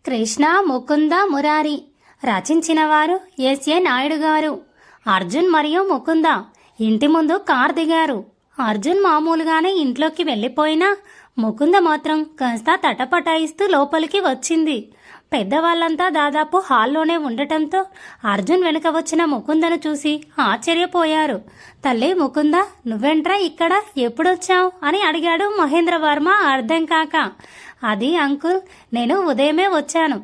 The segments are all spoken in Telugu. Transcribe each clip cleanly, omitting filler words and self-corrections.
కృష్ణ ముకుంద మురారి. రచించిన వారు ఎస్ఏ నాయుడు గారు. అర్జున్ మరియు ముకుంద ఇంటి ముందు కార్ దిగారు. అర్జున్ మామూలుగానే ఇంట్లోకి వెళ్ళిపోయినా ముకుంద మాత్రం కాస్త తటపటాయిస్తూ లోపలికి వచ్చింది. పెద్దవాళ్ళంతా దాదాపు హాల్లోనే ఉండటంతో అర్జున్ వెనుక వచ్చిన ముకుందను చూసి ఆశ్చర్యపోయారు. తల్లి ముకుంద, నువ్వెంట్రా ఇక్కడ, ఎప్పుడొచ్చావు అని అడిగాడు మహేంద్రవర్మ అర్థం కాక. అది అంకుల్, నేను ఉదయమే వచ్చాను.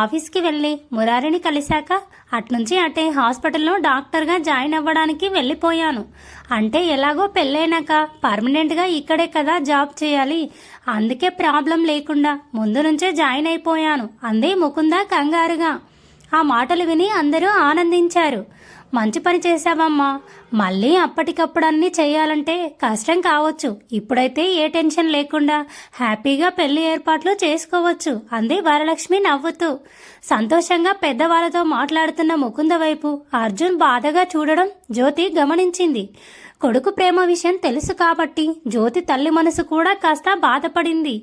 ఆఫీస్కి వెళ్ళి మురారిని కలిశాక అట్నుంచి అటే హాస్పిటల్లో డాక్టర్గా జాయిన్ అవ్వడానికి వెళ్ళిపోయాను. అంటే ఎలాగో పెళ్ళైనాక పర్మనెంట్గా ఇక్కడే కదా జాబ్ చేయాలి, అందుకే ప్రాబ్లం లేకుండా ముందు నుంచే జాయిన్ అయిపోయాను అంది ముకుంద కంగారుగా. ఆ మాటలు విని అందరూ ఆనందించారు. మంచి పని చేశావమ్మా. మళ్ళీ అప్పటికప్పుడు అన్నీ చేయాలంటే కష్టం కావచ్చు. ఇప్పుడైతే ఏ టెన్షన్ లేకుండా హ్యాపీగా పెళ్లి ఏర్పాట్లు చేసుకోవచ్చు అంది వరలక్ష్మి నవ్వుతూ. సంతోషంగా పెద్దవాళ్లతో మాట్లాడుతున్న ముకుంద వైపు అర్జున్ బాధగా చూడడం జ్యోతి గమనించింది. కొడుకు ప్రేమ విషయం తెలుసు కాబట్టి జ్యోతి తల్లి మనసు కూడా కాస్త బాధపడింది.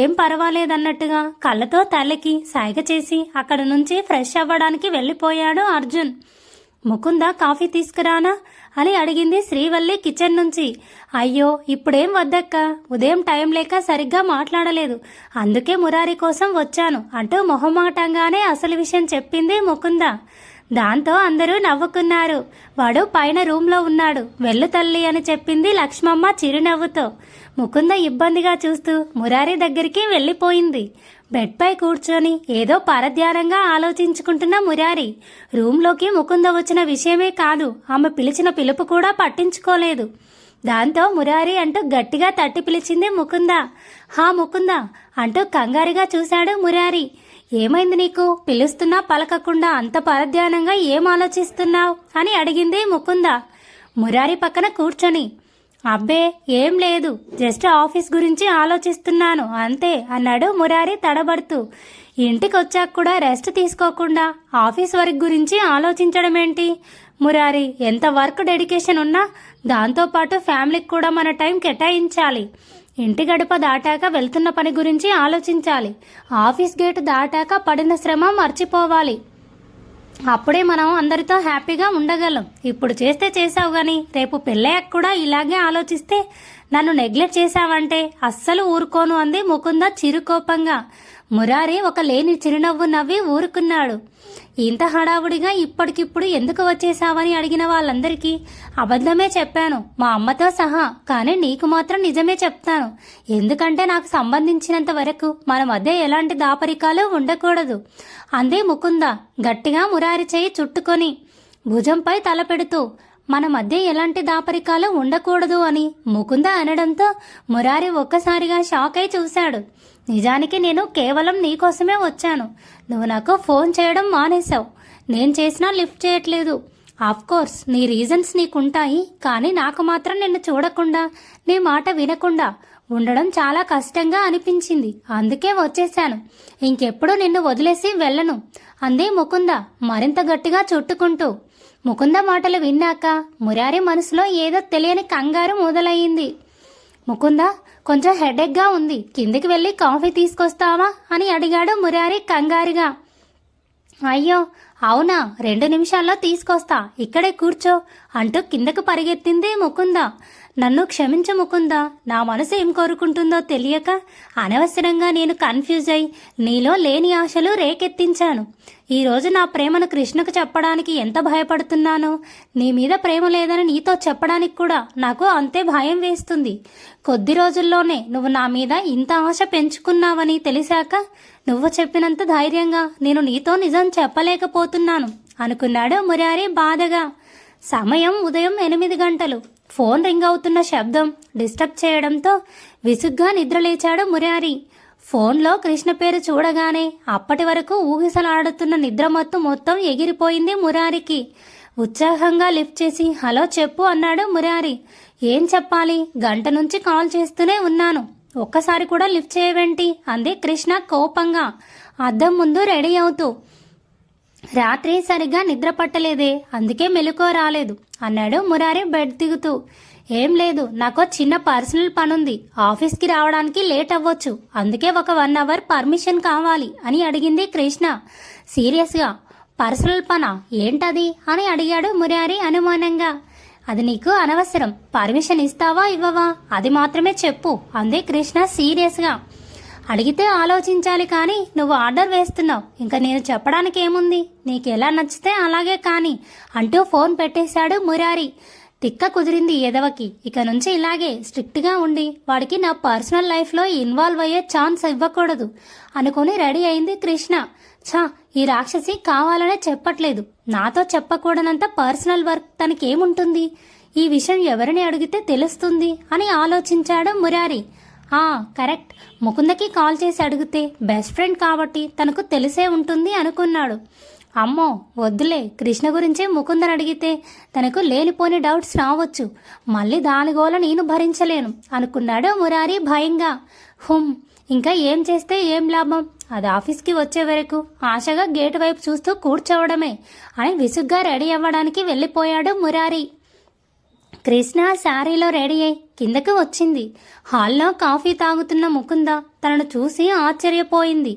ఏం పర్వాలేదన్నట్టుగా కళ్ళతో తల్లికి సైగ చేసి అక్కడి నుంచి ఫ్రెష్ అవ్వడానికి వెళ్ళిపోయాడు అర్జున్. ముకుంద కాఫీ తీసుకురానా అని అడిగింది శ్రీవల్లి కిచెన్ నుంచి. అయ్యో ఇప్పుడేం వద్దక్క, ఉదయం టైం లేక సరిగ్గా మాట్లాడలేదు, అందుకే మురారి కోసం వచ్చాను అంటూ మొహమాటంగానే అసలు విషయం చెప్పింది ముకుంద. దాంతో అందరూ నవ్వుకున్నారు. వాడు పైన రూమ్లో ఉన్నాడు, వెళ్ళు తల్లి అని చెప్పింది లక్ష్మమ్మ చిరునవ్వుతో. ముకుంద ఇబ్బందిగా చూస్తూ మురారి దగ్గరికి వెళ్ళిపోయింది. బెడ్పై కూర్చొని ఏదో పరధ్యానంగా ఆలోచించుకుంటున్న మురారి రూంలోకి ముకుంద వచ్చిన విషయమే కాదు, ఆమె పిలిచిన పిలుపు కూడా పట్టించుకోలేదు. దాంతో మురారి అంటూ గట్టిగా తట్టి పిలిచింది ముకుంద. హా ముకుంద అంటూ కంగారుగా చూశాడు మురారి. ఏమైంది నీకు, పిలుస్తున్నా పలకకుండా అంత పరధ్యానంగా ఏం ఆలోచిస్తున్నావు అని అడిగింది ముకుంద మురారి పక్కన కూర్చొని. అబ్బే ఏం లేదు, జస్ట్ ఆఫీస్ గురించి ఆలోచిస్తున్నాను అంతే అన్నాడు మురారి తడబడుతూ. ఇంటికి వచ్చాక కూడా రెస్ట్ తీసుకోకుండా ఆఫీస్ వర్క్ గురించి ఆలోచించడం ఏంటి మురారి? ఎంత వర్క్ డెడికేషన్ ఉన్నా దాంతోపాటు ఫ్యామిలీకి కూడా మన టైం కేటాయించాలి. ఇంటి గడప దాటాక వెళ్తున్న పని గురించి ఆలోచించాలి. ఆఫీస్ గేట్ దాటాక పడిన శ్రమ మర్చిపోవాలి. అప్పుడే మనం అందరితో హ్యాపీగా ఉండగలం. ఇప్పుడు చేస్తే చేసావు గాని రేపు పెళ్ళయ్యాక కూడా ఇలాగే ఆలోచిస్తే నన్ను నెగ్లెక్ట్ చేశావంటే అస్సలు ఊరుకోను అంది ముకుంద చిరుకోపంగా. మురారి ఒక లేని చిరునవ్వు నవ్వి ఊరుకున్నాడు. ఇంత హడావుడిగా ఇప్పటికిప్పుడు ఎందుకు వచ్చేసావని అడిగిన వాళ్ళందరికీ అబద్ధమే చెప్పాను, మా అమ్మతో సహా. కానీ నీకు మాత్రం నిజమే చెప్తాను, ఎందుకంటే నాకు సంబంధించినంత వరకు మన మధ్య ఎలాంటి దాపరికాలు ఉండకూడదు అంది ముకుంద గట్టిగా మురారి చేయి చుట్టుకొని భుజంపై తల పెడుతూ. మన మధ్య ఎలాంటి దాపరికాలు ఉండకూడదు అని ముకుంద అనడంతో మురారి ఒక్కసారిగా షాక్ అయి చూశాడు. నిజానికి నేను కేవలం నీకోసమే వచ్చాను. నువ్వు నాకు ఫోన్ చేయడం మానేశావు, నేను చేసినా లిఫ్ట్ చేయట్లేదు. కోర్స్ నీ రీజన్స్ నీకుంటాయి, కానీ నాకు మాత్రం నిన్ను చూడకుండా నీ మాట వినకుండా ఉండడం చాలా కష్టంగా అనిపించింది, అందుకే వచ్చేశాను. ఇంకెప్పుడు నిన్ను వదిలేసి వెళ్ళను అంది ముకుంద మరింత గట్టిగా చుట్టుకుంటూ. ముకుంద మాటలు విన్నాక మురారి మనసులో ఏదో తెలియని కంగారు మొదలయ్యింది. ముకుంద కొంచెం హెడేక్గా ఉంది, కిందికి వెళ్ళి కాఫీ తీసుకొస్తావా అని అడిగాడు మురారి కంగారుగా. అయ్యో అవునా, 2 నిమిషాల్లో తీసుకొస్తా, ఇక్కడే కూర్చో అంటూ కిందకు పరిగెత్తింది ముకుంద. నన్ను క్షమించు ముకుంద, నా మనసు ఏం కోరుకుంటుందో తెలియక అనవసరంగా నేను కన్ఫ్యూజ్ అయి నీలో లేని ఆశలు రేకెత్తించాను. ఈరోజు నా ప్రేమను కృష్ణకు చెప్పడానికి ఎంత భయపడుతున్నానో, నీ మీద ప్రేమ లేదని నీతో చెప్పడానికి కూడా నాకు అంతే భయం వేస్తుంది. కొద్ది రోజుల్లోనే నువ్వు నా మీద ఇంత ఆశ పెంచుకున్నావని తెలిసాక నువ్వు చెప్పినంత ధైర్యంగా నేను నీతో నిజం చెప్పలేకపోతున్నాను అనుకున్నాడు మురారి బాధగా. సమయం ఉదయం 8 గంటలు. ఫోన్ రింగ్ అవుతున్న శబ్దం డిస్టర్బ్ చేయడంతో విసుగ్గా నిద్రలేచాడు మురారి. ఫోన్లో కృష్ణ పేరు చూడగానే అప్పటి వరకు ఊగిసలాడుతున్న నిద్రమత్తు మొత్తం ఎగిరిపోయింది మురారికి. ఉత్సాహంగా లిఫ్ట్ చేసి హలో చెప్పు అన్నాడు మురారి. ఏం చెప్పాలి, గంట నుంచి కాల్ చేస్తూనే ఉన్నాను, ఒక్కసారి కూడా లిఫ్ట్ చేయవేంటి అంది కృష్ణ కోపంగా అద్దం ముందు రెడీ అవుతూ. రాత్రి సరిగ్గా నిద్ర పట్టలేదే, అందుకే మెలకువ రాలేదు అన్నాడు మురారి బెడ్ దిగుతూ. ఏం లేదు, నాకు చిన్న పర్సనల్ పనుంది, ఆఫీస్కి రావడానికి లేట్ అవ్వచ్చు, అందుకే ఒక 1 అవర్ పర్మిషన్ కావాలి అని అడిగింది కృష్ణ సీరియస్గా. పర్సనల్ పనా, ఏంటది అని అడిగాడు మురారి అనుమానంగా. అది నీకు అనవసరం, పర్మిషన్ ఇస్తావా ఇవ్వవా అది మాత్రమే చెప్పు అంది కృష్ణ సీరియస్గా. అడిగితే ఆలోచించాలి కానీ నువ్వు ఆర్డర్ వేస్తున్నావు, ఇంకా నేను చెప్పడానికి ఏముంది, నీకు ఎలా నచ్చితే అలాగే కానీ అంటూ ఫోన్ పెట్టేశాడు మురారి. తిక్క కుదిరింది ఎదవకి, ఇక నుంచి ఇలాగే స్ట్రిక్ట్గా ఉండి వాడికి నా పర్సనల్ లైఫ్లో ఇన్వాల్వ్ అయ్యే ఛాన్స్ ఇవ్వకూడదు అనుకుని రెడీ అయింది కృష్ణ. ఛా, ఈ రాక్షసి కావాలనే చెప్పట్లేదు, నాతో చెప్పకూడనంత పర్సనల్ వర్క్ తనకేముంటుంది, ఈ విషయం ఎవరిని అడిగితే తెలుస్తుంది అని ఆలోచించాడు మురారి. కరెక్ట్, ముకుందకి కాల్ చేసి అడిగితే బెస్ట్ ఫ్రెండ్ కాబట్టి తనకు తెలిసే ఉంటుంది అనుకున్నాడు. అమ్మో వద్దులే, కృష్ణ గురించి ముకుందని అడిగితే తనకు లేనిపోని డౌట్స్ రావచ్చు, మళ్ళీ దాని గోల నేను భరించలేను అనుకున్నాడు మురారి భయంగా. ఇంకా ఏం చేస్తే ఏం లాభం, అది ఆఫీస్కి వచ్చే వరకు ఆశగా గేటు వైపు చూస్తూ కూర్చోవడమే అని విసుగ్గా రెడీ అవ్వడానికి వెళ్ళిపోయాడు మురారి. కృష్ణ శారీలో రెడీ అయి కిందకు వచ్చింది. హాల్లో కాఫీ తాగుతున్న ముకుంద తనను చూసి ఆశ్చర్యపోయింది.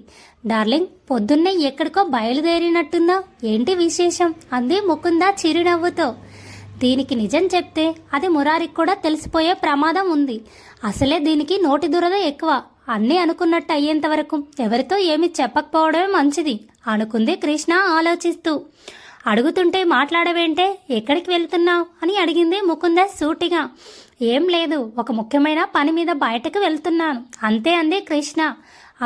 డార్లింగ్, పొద్దున్నే ఎక్కడికో బయలుదేరినట్టుందా, ఏంటి విశేషం అంది ముకుంద చిరునవ్వుతో. దీనికి నిజం చెప్తే అది మురారికి కూడా తెలిసిపోయే ప్రమాదం ఉంది. అసలే దీనికి నోటి దురద ఎక్కువ, అన్నీ అనుకున్నట్టు అయ్యేంత వరకు ఎవరితో ఏమీ చెప్పకపోవడమే మంచిది అనుకుంది కృష్ణ ఆలోచిస్తూ. అడుగుతుంటే మాట్లాడవేంటే, ఎక్కడికి వెళ్తున్నావు అని అడిగింది ముకుంద సూటిగా. ఏం లేదు, ఒక ముఖ్యమైన పని మీద బయటకు వెళ్తున్నాను అంతే అంది కృష్ణ.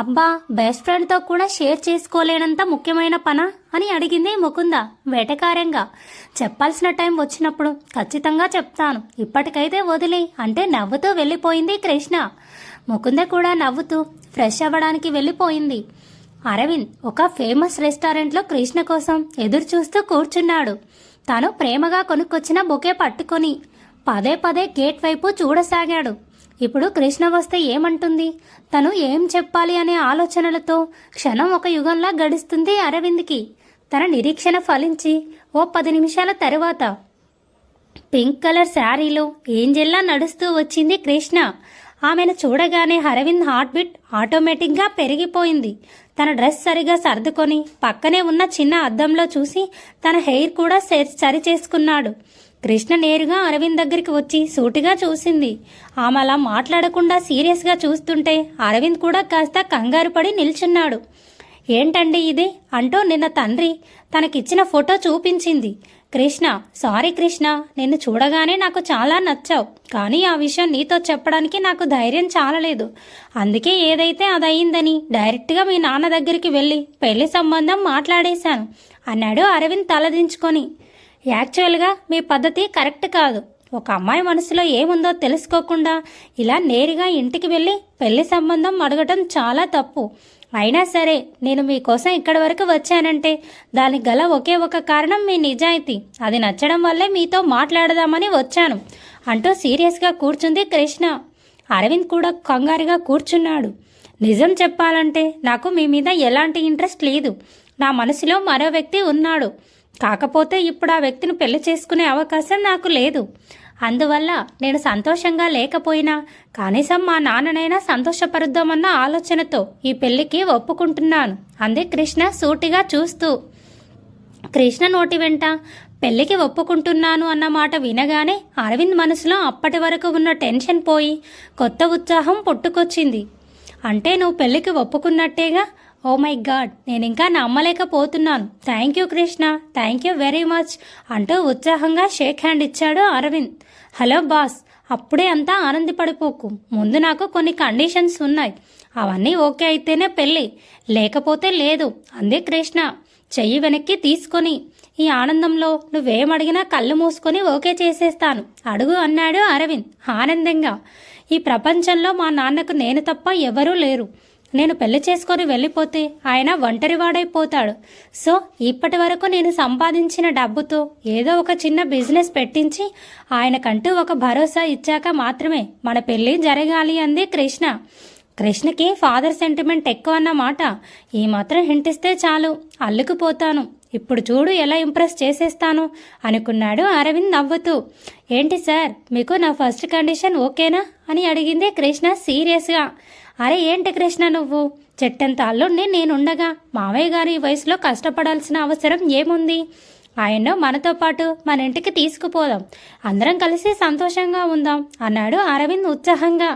అబ్బా, బెస్ట్ ఫ్రెండ్తో కూడా షేర్ చేసుకోలేనంత ముఖ్యమైన పనా అని అడిగింది ముకుంద వెటకారంగా. చెప్పాల్సిన టైం వచ్చినప్పుడు ఖచ్చితంగా చెప్తాను, ఇప్పటికైతే వదిలే అంటే నవ్వుతూ వెళ్ళిపోయింది కృష్ణ. ముకుంద కూడా నవ్వుతూ ఫ్రెష్ అవ్వడానికి వెళ్ళిపోయింది. అరవింద్ ఒక ఫేమస్ రెస్టారెంట్లో కృష్ణ కోసం ఎదురు చూస్తూ కూర్చున్నాడు. తాను ప్రేమగా కొనుక్కొచ్చిన బొకే పట్టుకొని పదే పదే గేట్ వైపు చూడసాగాడు. ఇప్పుడు కృష్ణ వస్తే ఏమంటుంది, తను ఏం చెప్పాలి అనే ఆలోచనలతో క్షణం ఒక యుగంలా గడుస్తుంది అరవింద్కి. తన నిరీక్షణ ఫలించి ఓ 10 నిమిషాల తరువాత పింక్ కలర్ శారీలో ఏంజెల్లా నడుస్తూ వచ్చింది కృష్ణ. ఆమెను చూడగానే అరవింద్ హార్ట్ బీట్ ఆటోమేటిక్గా పెరిగిపోయింది. తన డ్రెస్ సరిగా సర్దుకొని పక్కనే ఉన్న చిన్న అద్దంలో చూసి తన హెయిర్ కూడా సరి చేసుకున్నాడు. కృష్ణ నేరుగా అరవింద్ దగ్గరికి వచ్చి సూటిగా చూసింది. ఆమె అలా మాట్లాడకుండా సీరియస్గా చూస్తుంటే అరవింద్ కూడా కాస్త కంగారు పడి నిల్చున్నాడు. ఏంటండి ఇది అంటూ నిన్న తండ్రి తనకిచ్చిన ఫోటో చూపించింది. కృష్ణ, సారీ కృష్ణ, నిన్ను చూడగానే నాకు చాలా నచ్చావు, కానీ ఆ విషయం నీతో చెప్పడానికి నాకు ధైర్యం చాలలేదు, అందుకే ఏదైతే అదయిందని డైరెక్ట్గా మీ నాన్న దగ్గరికి వెళ్ళి పెళ్లి సంబంధం మాట్లాడేశాను అన్నాడు అరవింద్ తలదించుకొని. యాక్చువల్గా మీ పద్ధతి కరెక్ట్ కాదు. ఒక అమ్మాయి మనసులో ఏముందో తెలుసుకోకుండా ఇలా నేరుగా ఇంటికి వెళ్ళి పెళ్లి సంబంధం అడగటం చాలా తప్పు. అయినా సరే నేను మీకోసం ఇక్కడి వరకు వచ్చానంటే దానికి గల ఒకే ఒక కారణం మీ నిజాయితీ. అది నచ్చడం వల్లే మీతో మాట్లాడదామని వచ్చాను అంటూ సీరియస్గా కూర్చుంది కృష్ణ. అరవింద్ కూడా కంగారుగా కూర్చున్నాడు. నిజం చెప్పాలంటే నాకు మీ మీద ఎలాంటి ఇంట్రెస్ట్ లేదు. నా మనసులో మరో వ్యక్తి ఉన్నాడు. కాకపోతే ఇప్పుడు ఆ వ్యక్తిని పెళ్లి చేసుకునే అవకాశం నాకు లేదు. అందువల్ల నేను సంతోషంగా లేకపోయినా కనీసం మా నాన్ననైనా సంతోషపరుద్దామన్న ఆలోచనతో ఈ పెళ్లికి ఒప్పుకుంటున్నాను అంది కృష్ణ సూటిగా చూస్తూ. కృష్ణ నోటి వెంట పెళ్లికి ఒప్పుకుంటున్నాను అన్న మాట వినగానే అరవింద్ మనసులో అప్పటి వరకు ఉన్న టెన్షన్ పోయి కొత్త ఉత్సాహం పుట్టుకొచ్చింది. అంటే నువ్వు పెళ్లికి ఒప్పుకున్నట్టేగా? ఓ మై గాడ్, నేను ఇంకా నమ్మలేకపోతున్నాను. Thank you Krishna, thank you very much అంటూ ఉత్సాహంగా షేక్ హ్యాండ్ ఇచ్చాడు అరవింద్. హలో బాస్, అప్పుడే అంతా ఆనందపడిపోకు, ముందు నాకు కొన్ని కండిషన్స్ ఉన్నాయి, అవన్నీ ఓకే అయితేనే పెళ్ళి, లేకపోతే లేదు అంది కృష్ణ చెయ్యి వెనక్కి తీసుకొని. ఈ ఆనందంలో నువ్వేమడిగినా కళ్ళు మూసుకొని ఓకే చేసేస్తాను, అడుగు అన్నాడు అరవింద్ ఆనందంగా. ఈ ప్రపంచంలో మా నాన్నకు నేను తప్ప ఎవరూ లేరు. నేను పెళ్లి చేసుకొని వెళ్ళిపోతే ఆయన ఒంటరివాడైపోతాడు. సో ఇప్పటి వరకు నేను సంపాదించిన డబ్బుతో ఏదో ఒక చిన్న బిజినెస్ పెట్టించి ఆయనకంటూ ఒక భరోసా ఇచ్చాక మాత్రమే మన పెళ్లి జరగాలి అంది కృష్ణ. కృష్ణకి ఫాదర్ సెంటిమెంట్ ఎక్కువ అన్నమాట. ఈ మాత్రం హింటిస్తే చాలు అల్లుకుపోతాను. ఇప్పుడు చూడు ఎలా ఇంప్రెస్ చేసేస్తాను అనుకున్నాడు అరవింద్ నవ్వుతూ. ఏంటి సార్, మీకు నా ఫస్ట్ కండిషన్ ఓకేనా అని అడిగింది కృష్ణ సీరియస్గా. అరే ఏంటి కృష్ణ, నువ్వు చెట్టంత అల్లుడిని నేనుండగా మావయ్య గారు ఈ వయసులో కష్టపడాల్సిన అవసరం ఏముంది? ఆయన్ను మనతో పాటు మన ఇంటికి తీసుకుపోదాం, అందరం కలిసి సంతోషంగా ఉందాం అన్నాడు అరవింద్ ఉత్సాహంగా.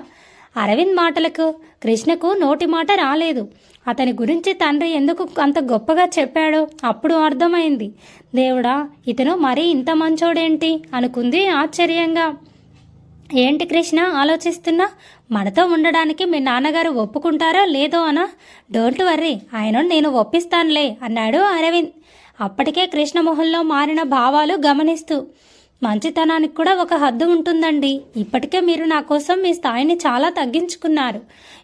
అరవింద్ మాటలకు కృష్ణకు నోటి మాట రాలేదు. అతని గురించి తండ్రి ఎందుకు అంత గొప్పగా చెప్పాడో అప్పుడు అర్థమైంది. దేవుడా, ఇతను మరీ ఇంత మంచోడేంటి అనుకుంది ఆశ్చర్యంగా. ఏంటి కృష్ణ ఆలోచిస్తున్నా? మనతో ఉండడానికి మీ నాన్నగారు ఒప్పుకుంటారో లేదో అనా? డోంట్ వర్రీ, ఆయన నేను ఒప్పిస్తానులే అన్నాడు అరవింద్. అప్పటికే కృష్ణ మొహంలో మారిన భావాలు గమనిస్తూ, మంచితనానికి కూడా ఒక హద్దు ఉంటుందండి. ఇప్పటికే మీరు నా కోసం మీ స్థాయిని చాలా తగ్గించుకున్నారు.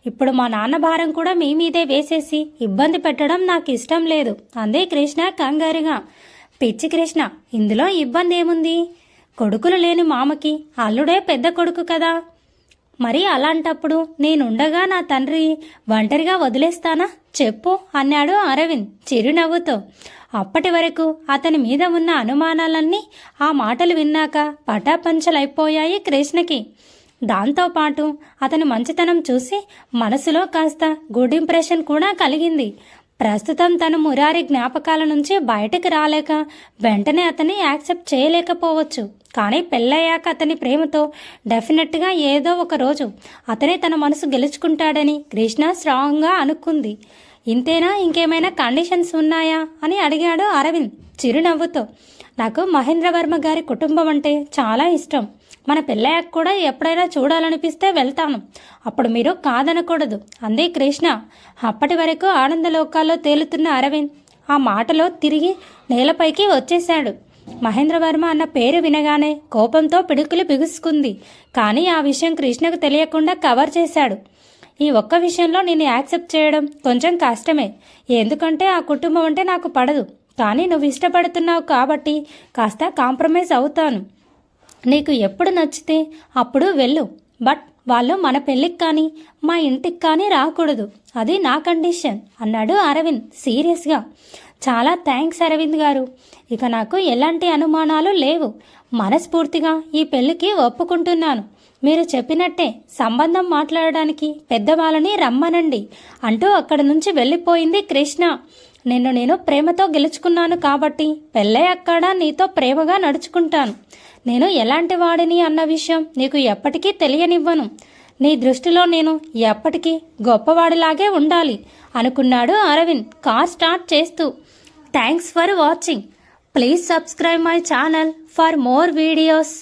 ఇప్పుడు మా నాన్న భారం కూడా మీ మీదే వేసేసి ఇబ్బంది పెట్టడం నాకు ఇష్టం లేదు అంది కృష్ణ కంగారుగా. పిచ్చి కృష్ణ, ఇందులో ఇబ్బంది ఏముంది? కొడుకులు లేని మామకి అల్లుడే పెద్ద కొడుకు కదా. మరి అలాంటప్పుడు నేనుండగా నా తండ్రి ఒంటరిగా వదిలేస్తానా చెప్పు అన్నాడు అరవింద్ చిరునవ్వుతో. అప్పటి వరకు అతని మీద ఉన్న అనుమానాలన్నీ ఆ మాటలు విన్నాక పటాపంచలైపోయాయి కృష్ణకి. దాంతోపాటు అతని మంచితనం చూసి మనసులో కాస్త గుడ్ ఇంప్రెషన్ కూడా కలిగింది. ప్రస్తుతం తను మురారి జ్ఞాపకాల నుంచి బయటకు రాలేక వెంటనే అతన్ని యాక్సెప్ట్ చేయలేకపోవచ్చు. కానీ పెళ్ళయ్యాక అతని ప్రేమతో డెఫినెట్గా ఏదో ఒక రోజు అతనే తన మనసు గెలుచుకుంటాడని కృష్ణ స్ట్రాంగ్గా అనుకుంది. ఇంతేనా, ఇంకేమైనా కండిషన్స్ ఉన్నాయా అని అడిగాడు అరవింద్ చిరునవ్వుతో. నాకు మహేంద్రవర్మ గారి కుటుంబం అంటే చాలా ఇష్టం. మన పెళ్ళయ్యాక కూడా ఎప్పుడైనా చూడాలనిపిస్తే వెళ్తాను, అప్పుడు మీరు కాదనకూడదు అంది కృష్ణ. అప్పటి వరకు ఆనందలోకాల్లో తేలుతున్న అరవింద్ ఆ మాటలో తిరిగి నేలపైకి వచ్చేశాడు. మహేంద్రవర్మ అన్న పేరు వినగానే కోపంతో పిడుకులు బిగుసుకుంది. కానీ ఆ విషయం కృష్ణకు తెలియకుండా కవర్ చేశాడు. ఈ ఒక్క విషయంలో నేను యాక్సెప్ట్ చేయడం కొంచెం కష్టమే, ఎందుకంటే ఆ కుటుంబం అంటే నాకు పడదు. కానీ నువ్వు ఇష్టపడుతున్నావు కాబట్టి కాస్త కాంప్రమైజ్ అవుతాను. నీకు ఎప్పుడు నచ్చితే అప్పుడు వెళ్ళు, బట్ వాళ్ళు మన పెళ్ళికి కానీ మా ఇంటికి కానీ రాకూడదు, అది నా కండిషన్ అన్నాడు అరవింద్ సీరియస్గా. చాలా థ్యాంక్స్ అరవింద్ గారు, ఇక నాకు ఎలాంటి అనుమానాలు లేవు. మనస్ఫూర్తిగా ఈ పెళ్ళికి ఒప్పుకుంటున్నాను. మీరు చెప్పినట్టే సంబంధం మాట్లాడడానికి పెద్దవాళ్ళని రమ్మనండి అంటూ అక్కడి నుంచి వెళ్ళిపోయింది కృష్ణ. నేను ప్రేమతో గెలుచుకున్నాను కాబట్టి పెళ్ళయ్యాక నీతో ప్రేమగా నడుచుకుంటాను. నేను ఎలాంటి వాడిని అన్న విషయం నీకు ఎప్పటికీ తెలియనివ్వను. నీ దృష్టిలో నేను ఎప్పటికీ గొప్పవాడిలాగే ఉండాలి అనుకున్నాడు అరవింద్ కార్ స్టార్ట్ చేస్తూ. Thanks for watching. Please subscribe my channel for more videos.